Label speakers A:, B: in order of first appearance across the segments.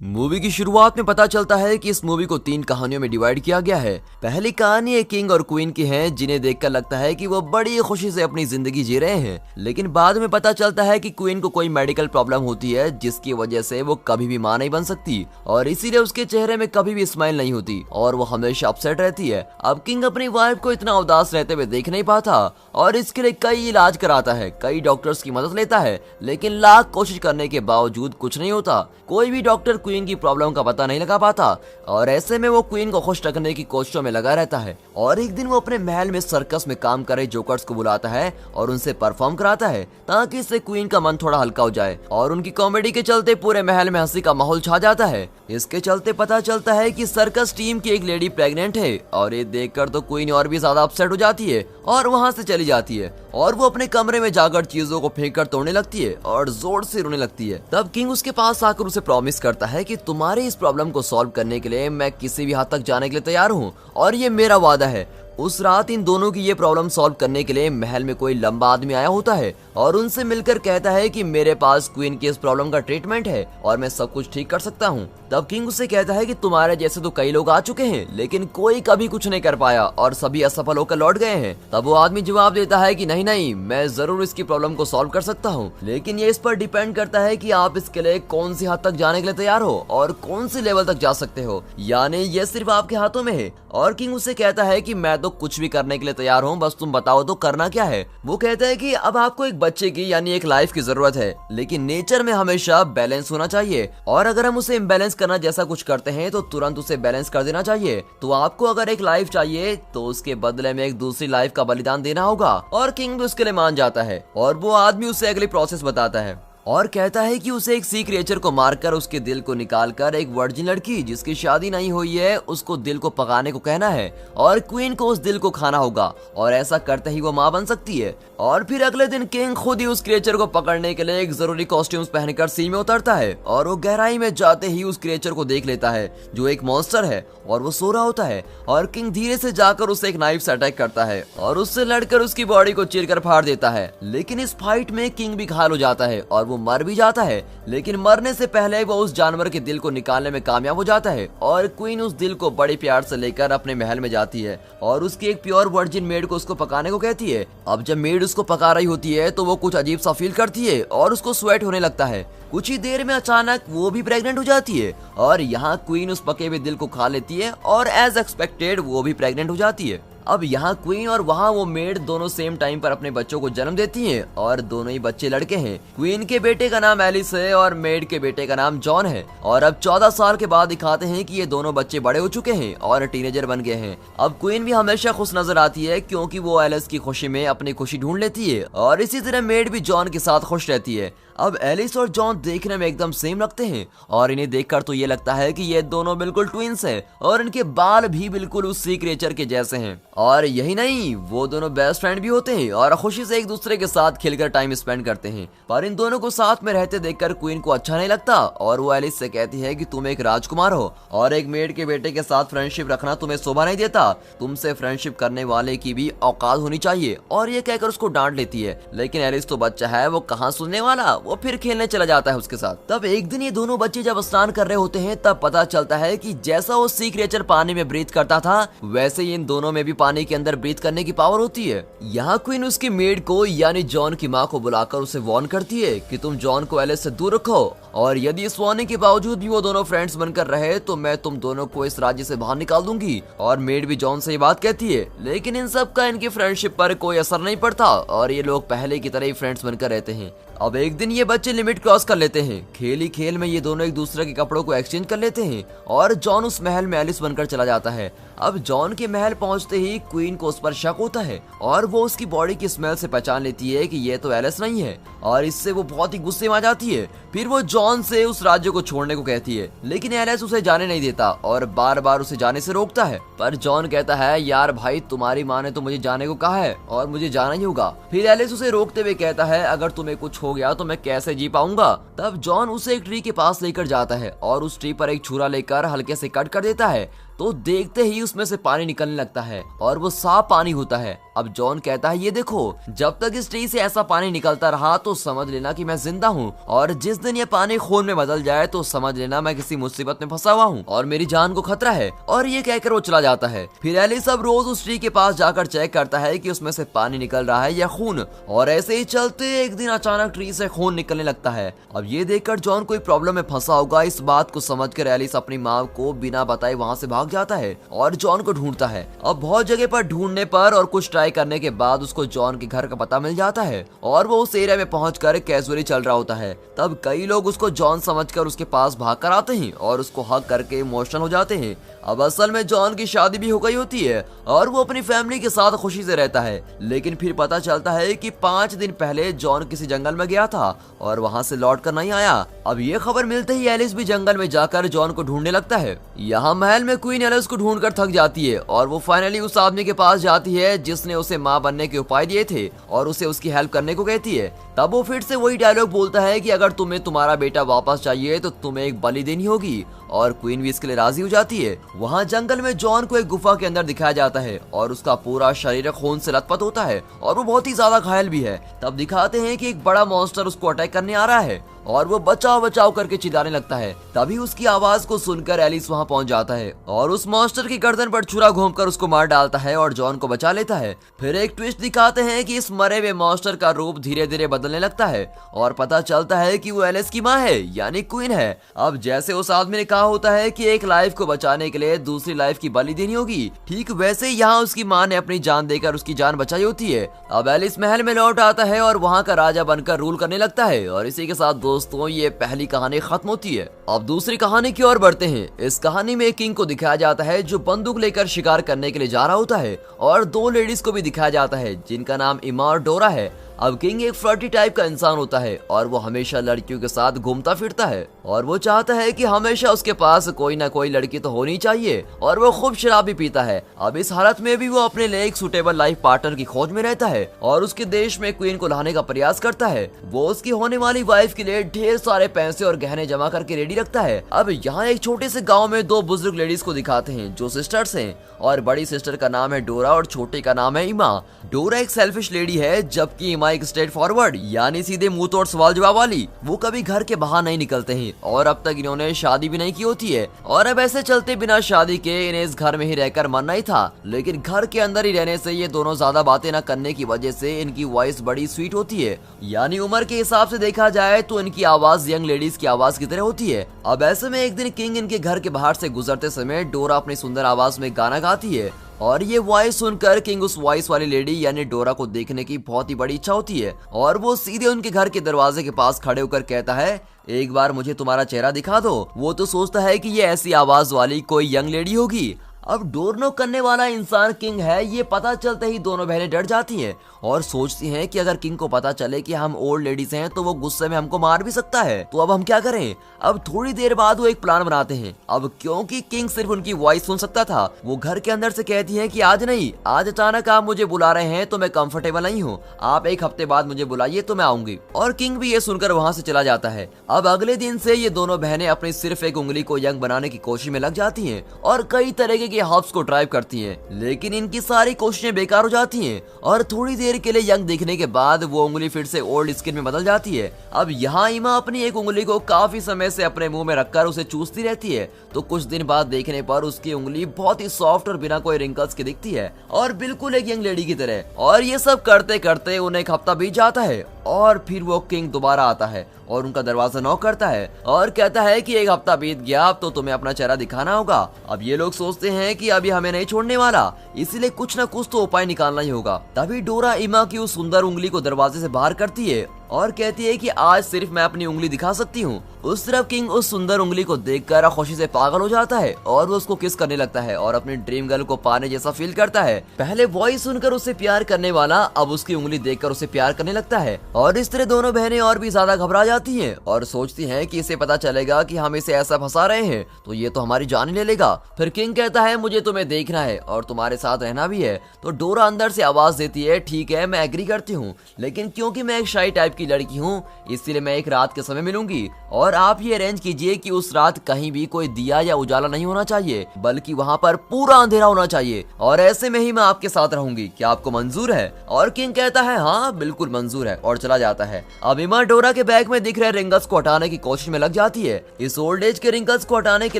A: Movie की शुरुआत में पता चलता है कि इस मूवी को 3 कहानियों में डिवाइड किया गया है। पहली कहानी एक किंग और क्वीन की है, जिन्हें देखकर लगता है कि वो बड़ी खुशी से अपनी जिंदगी जी रहे हैं। लेकिन बाद में पता चलता है कि क्वीन को कोई मेडिकल प्रॉब्लम होती है, जिसकी वजह से वो कभी भी मां नहीं बन सकती और इसीलिए उसके चेहरे में कभी भी स्माइल नहीं होती और वो हमेशा अपसेट रहती है। अब किंग अपनी वाइफ को इतना उदास रहते हुए देख नहीं पाता और इसके लिए कई इलाज कराता है, कई डॉक्टर्स की मदद लेता है, लेकिन लाख कोशिश करने के बावजूद कुछ नहीं होता। कोई भी डॉक्टर क्वीन की प्रॉब्लम का पता नहीं लगा पाता और ऐसे में वो क्वीन को खुश रखने की कोशिशों में लगा रहता है। और एक दिन वो अपने महल में सर्कस में काम कर रहे जोकर्स को बुलाता है और उनसे परफॉर्म कराता है ताकि इससे क्वीन का मन थोड़ा हल्का हो जाए और उनकी कॉमेडी के चलते पूरे महल में हंसी का माहौल छा जाता है। इसके चलते पता चलता है कि सर्कस टीम की एक लेडी प्रेग्नेंट है और ये देखकर तो क्वीन और भी ज्यादा अपसेट हो जाती है और वहाँ से चली जाती है और वो अपने कमरे में जाकर चीजों को फेंक कर तोड़ने लगती है और जोर से रोने लगती है। तब किंग उसके पास आकर उसे प्रॉमिस करता है कि तुम्हारे इस प्रॉब्लम को सॉल्व करने के लिए मैं किसी भी हद तक जाने के लिए तैयार हूँ और ये मेरा वादा है। उस रात इन दोनों की ये प्रॉब्लम सॉल्व करने के लिए महल में कोई लंबा आदमी आया होता है और उनसे मिलकर कहता है कि मेरे पास क्वीन की इस प्रॉब्लम का ट्रीटमेंट है और मैं सब कुछ ठीक कर सकता हूँ। तब किंग उससे कहता है कि तुम्हारे जैसे तो कई लोग आ चुके हैं, लेकिन कोई कभी कुछ नहीं कर पाया और सभी असफल होकर लौट गए हैं। तब वो आदमी जवाब देता है कि नहीं नहीं, मैं जरूर इसकी प्रॉब्लम को सॉल्व कर सकता हूँ, लेकिन ये इस पर डिपेंड करता है कि आप इसके लिए कौन सी हद तक जाने के लिए तैयार हो और कौन सी लेवल तक जा सकते हो, यानी ये सिर्फ आपके हाथों में है। और किंग उससे कहता है कि मैं तो कुछ भी करने के लिए तैयार हूँ, बस तुम बताओ तो करना क्या है। वो कहता है कि अब आपको एक बच्चे की यानी एक लाइफ की जरूरत है, लेकिन नेचर में हमेशा बैलेंस होना चाहिए और अगर हम उसे इम्बैलेंस करना जैसा कुछ करते हैं तो तुरंत उसे बैलेंस कर देना चाहिए। तो आपको अगर एक लाइफ चाहिए तो उसके बदले में एक दूसरी लाइफ का बलिदान देना होगा। और किंग भी उसके लिए मान जाता है और वो आदमी उसे अगली प्रोसेस बताता है और कहता है कि उसे एक सी क्रिएचर को मारकर उसके दिल को निकालकर एक वर्जिन लड़की जिसकी शादी नहीं हुई है उसको दिल को पकाने को कहना है और क्वीन को उस दिल को खाना होगा और ऐसा करते ही वो मां बन सकती है। और फिर अगले दिन किंग खुद ही उस क्रिएचर को पकड़ने के लिए एक जरूरी कॉस्ट्यूम्स पहनकर सी में उतरता है और वो गहराई में जाते ही उस क्रिएचर को देख लेता है जो एक मॉन्स्टर है और वो सो रहा होता है और किंग धीरे से जाकर उसे एक नाइफ से अटैक करता है और उससे लड़कर उसकी बॉडी को चीरकर फाड़ देता है। लेकिन इस फाइट में किंग भी घायल हो जाता है और वो मर भी जाता है, लेकिन मरने से पहले वो उस जानवर के दिल को निकालने में कामयाब हो जाता है और क्वीन उस दिल को बड़े प्यार से लेकर अपने महल में जाती है और उसकी एक प्योर वर्जिन मेड को उसको पकाने को कहती है। अब जब मेड उसको पका रही होती है तो वो कुछ अजीब सा फील करती है और उसको स्वेट होने लगता है। कुछ ही देर में अचानक वो भी प्रेग्नेंट हो जाती है और यहाँ क्वीन उस पके हुए दिल को खा लेती है और एज एक्सपेक्टेड वो भी प्रेग्नेंट हो जाती है। अब यहाँ क्वीन और वहाँ वो मेड दोनों सेम टाइम पर अपने बच्चों को जन्म देती हैं और दोनों ही बच्चे लड़के हैं। क्वीन के बेटे का नाम एलिस है और मेड के बेटे का नाम जॉन है। और अब 14 साल के बाद दिखाते हैं कि ये दोनों बच्चे बड़े हो चुके हैं और टीनेजर बन गए हैं। अब क्वीन भी हमेशा खुश नजर आती है क्योंकि वो एलिस की खुशी में अपनी खुशी ढूंढ लेती है और इसी तरह मेड भी जॉन के साथ खुश रहती है। अब एलिस और जॉन देखने में एकदम सेम लगते हैं और इन्हें देखकर तो ये लगता है कि ये दोनों बिल्कुल ट्विंस हैं और इनके बाल भी बिल्कुल उस सी क्रिएचर के जैसे हैं। और यही नहीं, वो दोनों बेस्ट फ्रेंड भी होते हैं और खुशी से एक दूसरे के साथ खेलकर टाइम स्पेंड करते हैं। पर इन दोनों को साथ में रहते देखकर क्वीन को अच्छा नहीं लगता और वो एलिस से कहती है कि तुम एक राजकुमार हो और एक मेड के बेटे के साथ फ्रेंडशिप रखना तुम्हें शोभा नहीं देता, तुमसे फ्रेंडशिप करने वाले की भी औकात होनी चाहिए। और ये कहकर उसको डांट लेती है, लेकिन एलिस तो बच्चा है, वो कहाँ सुनने वाला, वो फिर खेलने चला जाता है उसके साथ। तब एक दिन ये दोनों बच्चे जब स्नान कर रहे होते हैं तब पता चलता है कि जैसा वो सी क्रिएचर पानी में ब्रीथ करता था वैसे ही इन दोनों में भी पानी के अंदर ब्रीथ करने की पावर होती है। यहाँ क्वीन उसकी मेड को यानी जॉन की माँ को बुलाकर उसे वार्न करती है कि तुम जॉन को एलिस से दूर रखो और यदि इस वार्निंग के बावजूद भी वो दोनों फ्रेंड्स बनकर रहे तो मैं तुम दोनों को इस राज्य से बाहर निकाल दूंगी। और मेड भी जॉन से ये बात कहती है, लेकिन इन सब का इनकी फ्रेंडशिप पर कोई असर नहीं पड़ता और ये लोग पहले की तरह ही फ्रेंड्स बनकर रहते हैं। अब एक दिन ये बच्चे लिमिट क्रॉस कर लेते हैं। खेल ही खेल में ये दोनों एक दूसरे के कपड़ों को एक्सचेंज कर लेते हैं और जॉन उस महल में एलिस बनकर चला जाता है। अब जॉन के महल पहुंचते ही क्वीन को उस पर शक होता है और वो उसकी बॉडी की स्मेल से पहचान लेती है कि ये तो एलिस नहीं है और इससे वो बहुत ही गुस्से में आ जाती है। फिर वो जॉन से उस राज्य को छोड़ने को कहती है, लेकिन एलिस उसे जाने नहीं देता और बार बार उसे जाने से रोकता है। पर जॉन कहता है, यार भाई, तुम्हारी माँ ने तो मुझे जाने को कहा है और मुझे जाना ही होगा। फिर एलिस उसे रोकते हुए कहता है, अगर तुम्हें कुछ हो गया तो मैं कैसे जी पाऊंगा। तब जॉन उसे एक ट्री के पास लेकर जाता है और उस ट्री पर एक छुरा लेकर हल्के से कट कर देता है, तो देखते ही उसमें से पानी निकलने लगता है और वो साफ पानी होता है। अब जॉन कहता है ये देखो, जब तक इस ट्री से ऐसा पानी निकलता रहा तो समझ लेना कि मैं जिंदा हूँ, और जिस दिन ये पानी खून में बदल जाए तो समझ लेना मैं किसी मुसीबत में फंसा हुआ हूँ और मेरी जान को खतरा है। और ये कहकर वो चला जाता है। फिर एलिस अब रोज उस ट्री के पास जाकर चेक करता है कि उसमें से पानी निकल रहा है या खून, और ऐसे ही चलते एक दिन अचानक ट्री से खून निकलने लगता है। अब ये देखकर जॉन कोई प्रॉब्लम में फंसा होगा, इस बात को समझकर एलिस अपनी माँ को बिना बताए वहाँ से भाग जाता है और जॉन को ढूंढता है। अब बहुत जगह पर ढूंढने पर और कुछ ट्राई करने के बाद उसको जॉन के घर का पता मिल जाता है और वो उस एरिया में पहुंचकर कैजुअली चल रहा होता है। तब कई लोग उसको जॉन समझकर उसके पास भाग कर आते हैं और उसको हग करके इमोशनल हो जाते हैं। अब असल में जॉन की शादी भी हो गई होती है और वो अपनी फैमिली के साथ खुशी से रहता है, लेकिन फिर पता चलता है कि 5 दिन पहले जॉन किसी जंगल में गया था और वहाँ से लौट कर नहीं आया। अब ये खबर मिलते ही एलिस भी जंगल में जाकर जॉन को ढूंढने लगता है। यहाँ महल में क्वीन एलिस को ढूंढकर थक जाती है और वो फाइनली उस आदमी के पास जाती है जिसने उसे माँ बनने के उपाय दिए थे और उसे उसकी हेल्प करने को कहती है। तब वो फिर से वही डायलॉग बोलता है कि अगर तुम्हें तुम्हारा बेटा वापस चाहिए तो तुम्हें एक बलि देनी होगी, और क्वीन भी इसके लिए राजी हो जाती है। वहाँ जंगल में जॉन को एक गुफा के अंदर दिखाया जाता है और उसका पूरा शरीर खून से लथपथ होता है और वो बहुत ही ज्यादा घायल भी है। तब दिखाते हैं कि एक बड़ा मॉन्स्टर उसको अटैक करने आ रहा है और वो बचाव बचाव करके चिल्लाने लगता है। तभी उसकी आवाज को सुनकर एलिस वहाँ पहुँच जाता है और उस मॉन्स्टर की गर्दन पर छुरा घूमकर उसको मार डालता है और जॉन को बचा लेता है। फिर एक ट्विस्ट दिखाते हैं कि इस मरे हुए मॉन्स्टर का रूप धीरे धीरे बदलने लगता है और पता चलता है कि वो एलिस की माँ है, यानी क्वीन है। अब जैसे उस आदमी ने कहा होता है कि एक लाइफ को बचाने के लिए दूसरी लाइफ की बलि देनी होगी, ठीक वैसे यहाँ उसकी माँ ने अपनी जान देकर उसकी जान बचाई होती है। अब एलिस महल में लौट आता है और वहाँ का राजा बनकर रूल करने लगता है। और इसी के साथ दोस्तों ये पहली कहानी खत्म होती है। अब दूसरी कहानी की ओर बढ़ते हैं। इस कहानी में एक किंग को दिखाया जाता है जो बंदूक लेकर शिकार करने के लिए जा रहा होता है, और 2 लेडीज को भी दिखाया जाता है जिनका नाम इमा और डोरा है। अब किंग एक फ्लर्टी टाइप का इंसान होता है और वो हमेशा लड़कियों के साथ घूमता फिरता है और वो चाहता है कि हमेशा उसके पास कोई ना कोई लड़की तो होनी चाहिए, और वो खूब शराब भी पीता है। अब इस हालत में भी वो अपने लिए एक सुटेबल लाइफ पार्टनर की खोज में रहता है और उसके देश में क्वीन को लाने का प्रयास करता है। वो उसकी होने वाली वाइफ के लिए ढेर सारे पैसे और गहने जमा करके रेडी रखता है। अब यहाँ एक छोटे से गाँव में 2 बुजुर्ग लेडीज को दिखाते हैं जो सिस्टर्स हैं, और बड़ी सिस्टर का नाम है डोरा और छोटे का नाम है इमा। डोरा एक सेल्फिश लेडी है जबकि इमा एक स्ट्रेट फॉरवर्ड यानी सीधे मुंह तोड़ सवाल जवाब वाली। वो कभी घर के बाहर नहीं निकलते हैं और अब तक इन्होंने शादी भी नहीं की होती है, और अब ऐसे चलते बिना शादी के इन्हें इस घर में ही रहकर मरना ही था। लेकिन घर के अंदर ही रहने से ये दोनों ज्यादा बातें न करने की वजह से इनकी वॉइस बड़ी स्वीट होती है, यानी उम्र के हिसाब से देखा जाए तो इनकी आवाज यंग लेडीज की आवाज की तरह होती है। अब ऐसे में एक दिन किंग इनके घर के बाहर से गुजरते समय डोरा अपनी सुंदर आवाज में गाना गाती है, और ये वॉइस सुनकर किंग उस वॉइस वाली लेडी यानी डोरा को देखने की बहुत ही बड़ी इच्छा होती है, और वो सीधे उनके घर के दरवाजे के पास खड़े होकर कहता है एक बार मुझे तुम्हारा चेहरा दिखा दो। वो तो सोचता है कि ये ऐसी आवाज वाली कोई यंग लेडी होगी। अब डोर नॉक करने वाला इंसान किंग है, ये पता चलते ही दोनों बहनें डर जाती हैं और सोचती हैं कि अगर किंग को पता चले कि हम ओल्ड लेडीज हैं तो वो गुस्से में हमको मार भी सकता है, तो अब हम क्या करें। अब थोड़ी देर बाद वो एक प्लान बनाते हैं। अब क्योंकि किंग सिर्फ उनकी वॉइस सुन सकता था, वो घर के अंदर से कहती है कि आज नहीं, आज अचानक आप मुझे बुला रहे हैं तो मैं कंफर्टेबल नहीं हूँ, आप 1 हफ्ते बाद मुझे बुलाइए तो मैं आऊंगी। और किंग भी ये सुनकर वहाँ से चला जाता है। अब अगले दिन से ये दोनों बहनें अपनी सिर्फ एक उंगली को यंग बनाने की कोशिश में लग जाती हैं और कई तरह के हर्ब्स को ट्राई करती हैं, लेकिन इनकी सारी कोशिशें बेकार हो जाती हैं और थोड़ी देर के लिए यंग दिखने के बाद वो उंगली फिर से ओल्ड स्किन में बदल जाती है। अब यहाँ इमा अपनी एक उंगली को काफी समय से अपने मुंह में रखकर उसे चूसती रहती है, तो कुछ दिन बाद देखने पर उसकी उंगली बहुत ही सॉफ्ट और बिना कोई रिंकल्स की दिखती है और बिल्कुल एक यंग लेडी की तरह। और ये सब करते करते उन्हें 1 हफ्ता बीत जाता है और फिर वो किंग दोबारा आता है और उनका दरवाजा नॉक करता है और कहता है कि 1 हफ्ता बीत गया, अब तो तुम्हें अपना चेहरा दिखाना होगा। अब ये लोग सोचते हैं कि अब ये हमें नहीं छोड़ने वाला, इसीलिए कुछ न कुछ तो उपाय निकालना ही होगा। तभी डोरा इमा की उस सुंदर उंगली को दरवाजे से बाहर करती है और कहती है कि आज सिर्फ मैं अपनी उंगली दिखा सकती हूँ। उस तरफ किंग उस सुंदर उंगली को देखकर खुशी से पागल हो जाता है और वो उसको किस करने लगता है और अपनी ड्रीम गर्ल को पाने जैसा फील करता है। पहले वॉइस सुनकर उससे प्यार करने वाला अब उसकी उंगली देखकर उसे प्यार करने लगता है और इस तरह दोनों बहनें और भी ज्यादा घबरा जाती हैं और सोचती हैं कि इसे पता चलेगा कि हम इसे ऐसा फंसा रहे हैं तो ये तो हमारी जान ही ले लेगा। फिर किंग कहता है मुझे तुम्हें देखना है और तुम्हारे साथ रहना भी है। तो डोरा अंदर से आवाज देती है ठीक है मैं एग्री करती हूँ, लेकिन क्योंकि मैं एक शाई टाइप की लड़की हूँ, इसीलिए मैं एक रात के समय मिलूंगी और आप ये अरेंज कीजिए कि उस रात कहीं भी कोई दिया या उजाला नहीं होना चाहिए, बल्कि वहाँ पर पूरा अंधेरा होना चाहिए और ऐसे में ही मैं आपके साथ रहूंगी। क्या आपको मंजूर है? और किंग कहता है हाँ बिल्कुल मंजूर है और चला जाता है। अब इमा डोरा के बैग में दिख रहे रिंगल्स को हटाने की कोशिश में लग जाती है। इस ओल्ड एज के रिंगल्स को हटाने के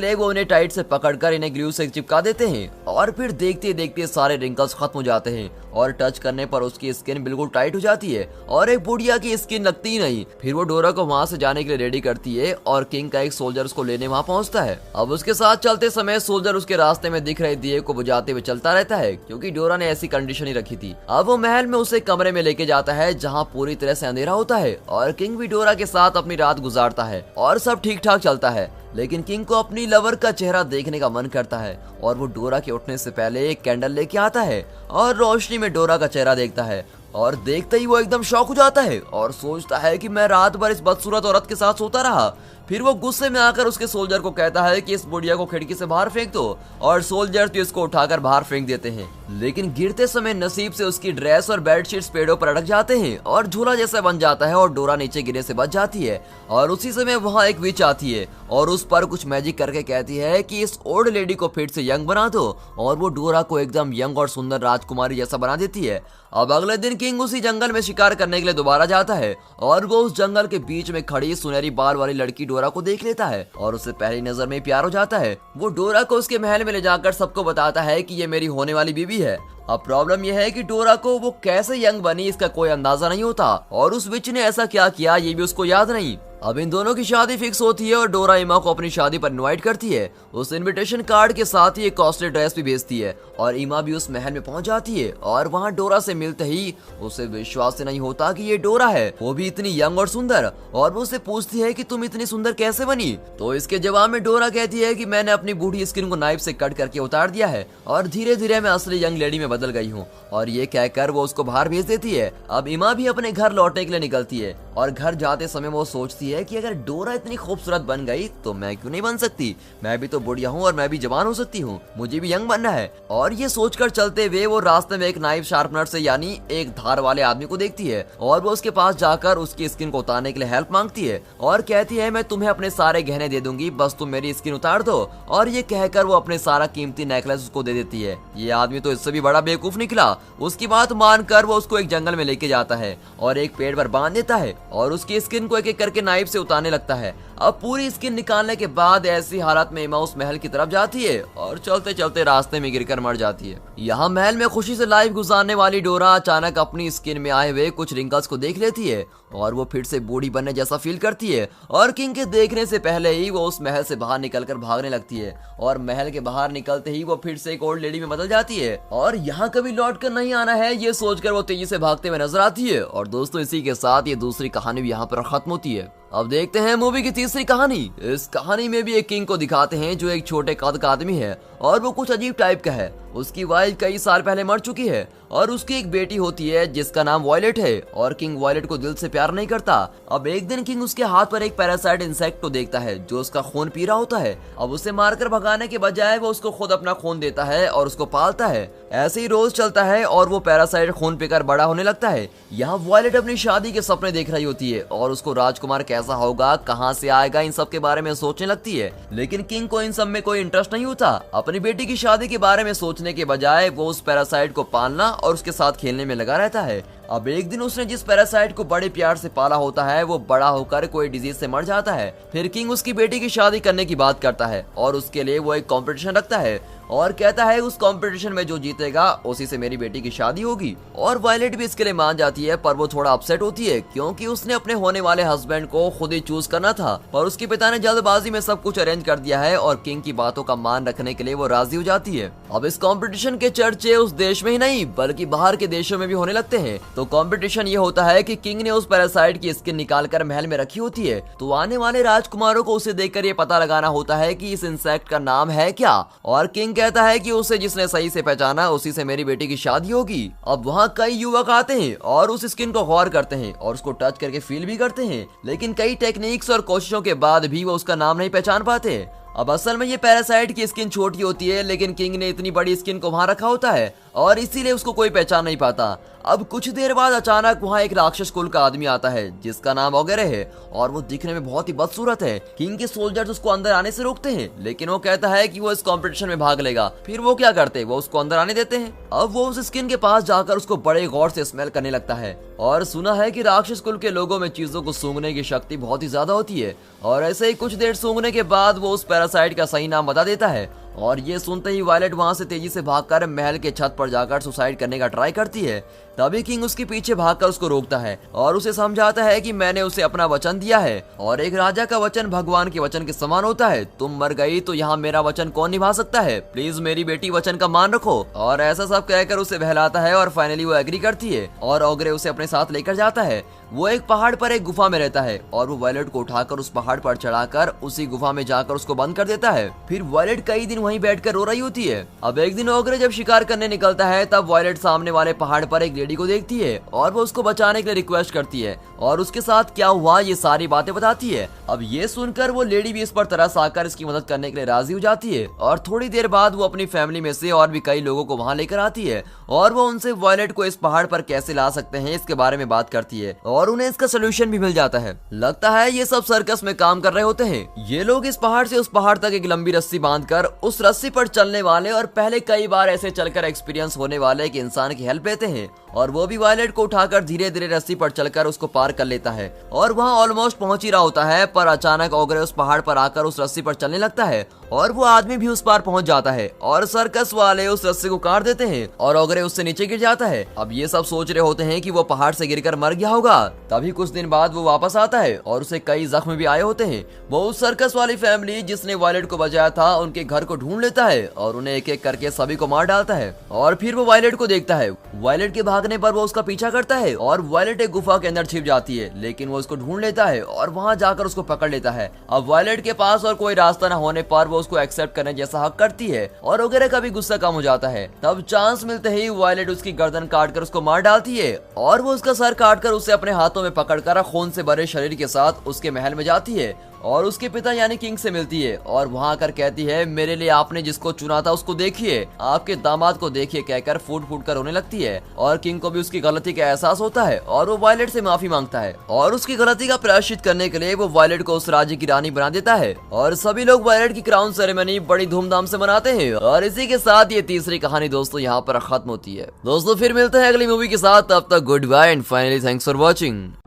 A: लिए वो उन्हें टाइट से पकड़कर इन्हें ग्लू से चिपका देते हैं और फिर देखते देखते सारे रिंकल्स खत्म हो जाते हैं और टच करने पर उसकी स्किन बिल्कुल टाइट हो जाती है और एक बुढ़िया की स्किन लगती ही नहीं। फिर वो डोरा को वहाँ से जाने के लिए रेडी करती है और किंग का एक सोल्जर उसको लेने वहाँ पहुँचता है। अब उसके साथ चलते समय सोल्जर उसके रास्ते में दिख रहे दिए को बुझाते हुए चलता रहता है क्योंकि डोरा ने ऐसी कंडीशन ही रखी थी। अब वो महल में उसे कमरे में लेके जाता है जहाँ पूरी तरह से अंधेरा होता है और किंग भी डोरा के साथ अपनी रात गुजारता है और सब ठीक ठाक चलता है। लेकिन किंग को अपनी लवर का चेहरा देखने का मन करता है और वो डोरा के उठने से पहले एक कैंडल लेके आता है और रोशनी में डोरा का चेहरा देखता है और देखते ही वो एकदम शॉक हो जाता है और सोचता है कि मैं रात भर इस बदसूरत औरत के साथ सोता रहा। फिर वो गुस्से में आकर उसके सोल्जर को कहता है कि इस बुढ़िया को खिड़की से बाहर फेंक दो और सोल्जर तो इसको उठाकर बाहर फेंक देते हैं। लेकिन गिरते समय नसीब से उसकी ड्रेस और बेडशीट्स पेड़ों पर अटक जाते हैं और झूला जैसा बन जाता है और डोरा नीचे गिरने से बच जाती है। और उसी समय वहाँ एक विच आती है और उस पर कुछ मैजिक करके कहती है कि इस ओल्ड लेडी को फिर से यंग बना दो और वो डोरा को एकदम यंग और सुंदर राजकुमारी जैसा बना देती है। अब अगले दिन किंग उसी जंगल में शिकार करने के लिए दोबारा जाता है और वो उस जंगल के बीच में खड़ी सुनहरी बाल वाली लड़की डोरा को देख लेता है और उससे पहली नजर में प्यार हो जाता है। वो डोरा को उसके महल में ले जाकर सबको बताता है कि ये मेरी होने वाली बीवी है। अब प्रॉब्लम यह है कि डोरा को वो कैसे यंग बनी इसका कोई अंदाजा नहीं होता और उस विच ने ऐसा क्या किया ये भी उसको याद नहीं। अब इन दोनों की शादी फिक्स होती है और डोरा इमा को अपनी शादी पर इनवाइट करती है। उस इनविटेशन कार्ड के साथ ही एक कॉस्टली ड्रेस भी भेजती है और इमा भी उस महल में पहुंच जाती है और वहां डोरा से मिलते ही उसे विश्वास नहीं होता कि ये डोरा है, वो भी इतनी यंग और सुंदर। और वो उससे पूछती है कि तुम इतनी सुंदर कैसे बनी? तो इसके जवाब में डोरा कहती है कि मैंने अपनी बूढ़ी स्किन को नाइफ से कट करके उतार दिया है और धीरे धीरे मैं असली यंग लेडी में बदल गई हूँ। और ये कहकर वो उसको बाहर भेज देती है। अब इमा भी अपने घर लौटने के लिए निकलती है और घर जाते समय वो सोचती है कि अगर डोरा इतनी खूबसूरत बन गई तो मैं क्यों नहीं बन सकती? मैं भी तो बुढ़िया हूँ और मैं भी जवान हो सकती हूँ, मुझे भी यंग बनना है। और ये सोचकर चलते हुए वो रास्ते में एक नाइफ शार्पनर से यानी एक धार वाले आदमी को देखती है और वो उसके पास जाकर उसकी स्किन को उतारने के लिए हेल्प मांगती है और कहती है मैं तुम्हें अपने सारे गहने दे दूंगी, बस तुम मेरी स्किन उतार दो। और ये कहकर वो अपने सारा कीमती नेकलेस उसको दे देती है। ये आदमी तो इससे भी बड़ा बेवकूफ निकला। उसकी बात मानकर वो उसको एक जंगल में लेके जाता है और एक पेड़ पर बांध देता है और उसकी स्किन को एक एक करके नाइफ से उतारने लगता है। अब पूरी स्किन निकालने के बाद ऐसी हालत में इमा उस महल की तरफ जाती है और चलते चलते रास्ते में गिरकर मर जाती है। यहाँ महल में खुशी से लाइफ गुजारने वाली डोरा अचानक अपनी स्किन में आए हुए कुछ रिंकल्स को देख लेती है और वो फिर से बूढ़ी बनने जैसा फील करती है और किंग के देखने से पहले ही वो उस महल से बाहर निकलकर भागने लगती है और महल के बाहर निकलते ही वो फिर से एक ओल्ड लेडी में बदल जाती है और यहाँ कभी लौट कर नहीं आना है ये सोचकर वो तेजी से भागते हुए नजर आती है। और दोस्तों इसी के साथ ये दूसरी कहानी भी यहाँ पर खत्म होती है। अब देखते हैं मूवी की तीसरी कहानी। इस कहानी में भी एक किंग को दिखाते हैं जो एक छोटे कद का आदमी है और वो कुछ अजीब टाइप का है। उसकी वाइफ कई साल पहले मर चुकी है और उसकी एक बेटी होती है जिसका नाम वॉयलेट है और किंग वॉयलेट को दिल से प्यार नहीं करता। अब एक दिन किंग उसके हाथ पर एक पैरासाइट इंसेक्ट को देखता है जो उसका खून पी रहा होता है। अब उसे मारकर भगाने के बजाय वो उसको खुद अपना खून देता है और उसको पालता है। ऐसे ही रोज चलता है और वो पैरासाइट खून पीकर बड़ा होने लगता है। यहाँ वॉयलेट अपनी शादी के सपने देख रही होती है और उसको राजकुमार कैसा होगा, कहाँ से आएगा, इन सब के बारे में सोचने लगती है। लेकिन किंग को इन सब में कोई इंटरेस्ट नहीं होता। अपनी बेटी की शादी के बारे में सोचने के बजाय वो उस पैरासाइट को पालना और उसके साथ खेलने में लगा रहता है। अब एक दिन उसने जिस पैरासाइट को बड़े प्यार से पाला होता है वो बड़ा होकर कोई डिजीज से मर जाता है। फिर किंग उसकी बेटी की शादी करने की बात करता है और उसके लिए वो एक कंपटीशन रखता है और कहता है उस कंपटीशन में जो जीतेगा उसी से मेरी बेटी की शादी होगी। और वायलेट भी इसके लिए मान जाती है पर वो थोड़ा अपसेट होती है क्योंकि उसने अपने होने वाले हस्बैंड को खुद ही चूज करना था पर उसके पिता ने जल्दबाजी में सब कुछ अरेंज कर दिया है और किंग की बातों का मान रखने के लिए वो राजी हो जाती है। अब इस कंपटीशन के चर्चे उस देश में ही नहीं बल्कि बाहर के देशों में भी होने लगते हैं। तो कंपटीशन ये होता है कि किंग ने उस पैरासाइट की स्किन निकाल कर महल में रखी होती है तो आने वाले राजकुमारों को उसे देखकर ये पता लगाना होता है कि इस इंसेक्ट का नाम है क्या। और किंग कहता है कि उसे जिसने सही से पहचाना उसी से मेरी बेटी की शादी होगी। अब वहाँ कई युवक आते हैं और उस स्किन को गौर करते हैं और उसको टच करके फील भी करते हैं लेकिन कई टेक्निक्स और कोशिशों के बाद भी वो उसका नाम नहीं पहचान पाते। अब असल में ये पैरासाइट की स्किन छोटी होती है, लेकिन किंग ने इतनी बड़ी स्किन को वहां रखा होता है और इसीलिए उसको कोई पहचान नहीं पाता। अब कुछ देर बाद अचानक वहाँ एक राक्षस कुल का आदमी आता है जिसका नाम ओगरे है और वो दिखने में बहुत ही बदसूरत है। किंग के सोल्जर्स उसको अंदर आने से रोकते हैं, लेकिन वो कहता है कि वो इस कंपटीशन में भाग लेगा। फिर वो क्या करते हैं, वो उसको अंदर आने देते हैं। अब वो उस स्किन के पास जाकर उसको बड़े गौर से स्मेल करने लगता है और सुना है कि राक्षस कुल के लोगों में चीजों को सूंघने की शक्ति बहुत ही ज्यादा होती है। और ऐसे ही कुछ देर सूंघने के बाद वो उस पैरासाइट का सही नाम बता देता है और ये सुनते ही वायलेट वहां से तेजी से भागकर महल के छत पर जाकर सुसाइड करने का ट्राई करती है। तभी किंग उसके पीछे भागकर उसको रोकता है और उसे समझाता है कि मैंने उसे अपना वचन दिया है और एक राजा का वचन भगवान के वचन के समान होता है। तुम मर गई तो यहाँ मेरा वचन कौन निभा सकता है, प्लीज मेरी बेटी वचन का मान रखो। और ऐसा सब कहकर उसे बहलाता है और फाइनली वो एग्री करती है और ओगरे उसे अपने साथ लेकर जाता है। वो एक पहाड़ पर एक गुफा में रहता है और वो वायलेट को उठाकर उस पहाड़ पर चढ़ाकर उसी गुफा में जाकर उसको बंद कर देता है। फिर वायलेट कई दिन वहीं बैठकर रो रही होती है। अब एक दिन ओगरे जब शिकार करने निकलता है तब वायलेट सामने वाले पहाड़ पर एक लेडी को देखती है और वो उसको बचाने के लिए रिक्वेस्ट करती है और उसके साथ क्या हुआ ये सारी बातें बताती है। अब ये सुनकर वो लेडी भी इस पर तरस आकर इसकी मदद करने के लिए राजी हो जाती है और थोड़ी देर बाद वो अपनी फैमिली में से और भी कई लोगों को वहां लेकर आती है और वो उनसे वायलेट को इस पहाड़ पर कैसे ला सकते हैं इसके बारे में बात करती है और उन्हें इसका सोल्यूशन भी मिल जाता है। लगता है ये सब सर्कस में काम कर रहे होते हैं। ये लोग इस पहाड़ से उस पहाड़ तक एक लंबी रस्सी बांधकर उस रस्सी पर चलने वाले और पहले कई बार ऐसे चलकर एक्सपीरियंस होने वाले एक इंसान की हेल्प लेते हैं और वो भी वायलेट को उठाकर धीरे धीरे रस्सी पर चलकर उसको पार कर लेता है और वहाँ ऑलमोस्ट पहुंच ही रहा होता है। पर अचानक ओगरे उस पहाड़ पर आकर उस रस्सी पर चलने लगता है और वो आदमी भी उस पार पहुंच जाता है और सर्कस वाले उस रस्सी को काट देते हैं और ओगरे उससे नीचे गिर जाता है। अब ये सब सोच रहे होते हैं कि वो पहाड़ से गिरकर मर गया होगा। तभी कुछ दिन बाद वो वापस आता है और उसे कई जख्म भी आए होते हैं। वो उस सर्कस वाली फैमिली जिसने वायलेट को बचाया था उनके घर को ढूंढ लेता है और उन्हें एक एक करके सभी को मार डालता है और फिर वो वायलेट को देखता है। वायलेट के भागने पर वो उसका पीछा करता है और वायलेट एक गुफा के अंदर छिप जाती है, लेकिन वो उसको ढूंढ लेता है और वहां जाकर उसको पकड़ लेता है। अब वायलेट के पास और कोई रास्ता न होने पर वो उसको एक्सेप्ट करने जैसा हक करती है और ओगरे का भी गुस्सा कम हो जाता है। तब चांस मिलते ही वायलेट उसकी गर्दन काटकर उसको मार डालती है और वो उसका सर काटकर उसे अपने हाथों में पकड़कर खून से भरे शरीर के साथ उसके महल में जाती है और उसके पिता यानी किंग से मिलती है और वहां आकर कहती है मेरे लिए आपने जिसको चुना था उसको देखिए, आपके दामाद को देखिए कहकर फूट फूट कर रोने लगती है और किंग को भी उसकी गलती का एहसास होता है और वो वायलेट से माफी मांगता है और उसकी गलती का प्रायश्चित करने के लिए वो वायलेट को उस राज्य की रानी बना देता है और सभी लोग वायलेट की क्राउन सेरेमनी बड़ी धूमधाम से मनाते हैं। और इसी के साथ ये तीसरी कहानी दोस्तों यहाँ पर खत्म होती है। दोस्तों फिर मिलते हैं अगली मूवी के साथ, तब तक good bye and finally thanks for watching.